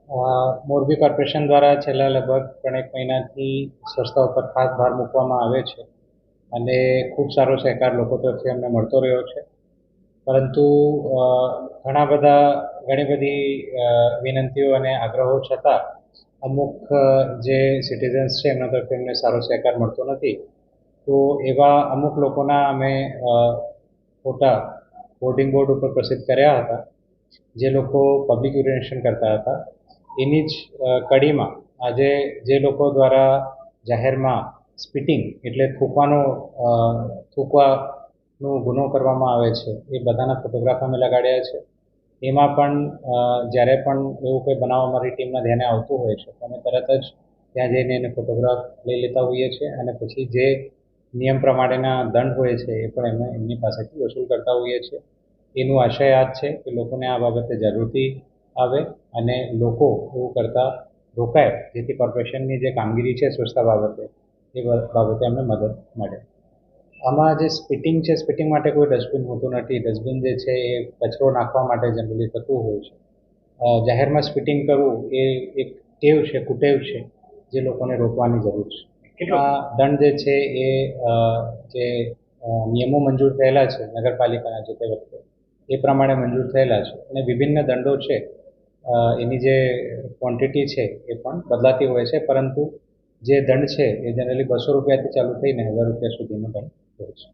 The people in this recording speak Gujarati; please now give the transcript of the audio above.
મોરબી કોર્પોરેશન દ્વારા છેલ્લા લગભગ 3 મહિનાથી સ્વચ્છતા ઉપર ખાસ ભાર મૂકવામાં આવે છે અને ખૂબ સારો સહકાર લોકો તરફથી અમને મળતો રહ્યો છે. પરંતુ ઘણી બધી વિનંતીઓ અને આગ્રહો છતાં અમુક જે સિટીઝન્સ છે એમના તરફથી અમને સારો સહકાર મળતો નથી. તો એવા અમુક લોકોના અમે ફોટા હોર્ડિંગ બોર્ડ ઉપર પ્રસિદ્ધ કર્યા હતા, જે લોકો પબ્લિક યુરિનેશન કરતા હતા. એની જ કડીમાં આજે જે લોકો દ્વારા જાહેરમાં સ્પિટિંગ એટલે થૂકવાનો ગુનો કરવામાં આવે છે, એ બધાના ફોટોગ્રાફ અમે લગાડ્યા છે. એમાં પણ જ્યારે પણ એવું કોઈ બનાવ અમારી ટીમના ધ્યાને આવતું હોય છે તો અમે તરત જ ત્યાં જઈને એને ફોટોગ્રાફ લઈ લેતા હોઈએ છીએ અને પછી જે નિયમ પ્રમાણેના દંડ હોય છે એ પણ અમે એમની પાસેથી વસૂલ કરતા હોઈએ છીએ. એનું આશય આ જ છે કે લોકોને આ બાબતે જાગૃતિ આવે અને લોકો એવું કરતા રોકાય, જેથી કોર્પોરેશનની જે કામગીરી છે સ્વચ્છતા બાબતે એ બાબતે અમને મદદ મળે. આમાં જે સ્પિટિંગ છે, સ્પિટિંગ માટે કોઈ ડસ્ટબિન હોતું નથી. ડસ્ટબિન જે છે એ કચરો નાખવા માટે જનરલી થતું હોય છે. જાહેરમાં સ્પિટિંગ કરવું એ એક ટેવ છે, કુટેવ છે, જે લોકોને રોકવાની જરૂર છે. આ દંડ જે છે એ જે નિયમો મંજૂર થયેલા છે નગરપાલિકાના જે તે વખતે એ પ્રમાણે મંજૂર થયેલા છે અને વિભિન્ન દંડો છે. એની જે ક્વોન્ટિટી છે એ પણ બદલાતી હોય છે, પરંતુ જે દંડ છે એ જનરલી 200 રૂપિયાથી ચાલુ થઈને 1000 રૂપિયા સુધીનો દંડ હોય છે.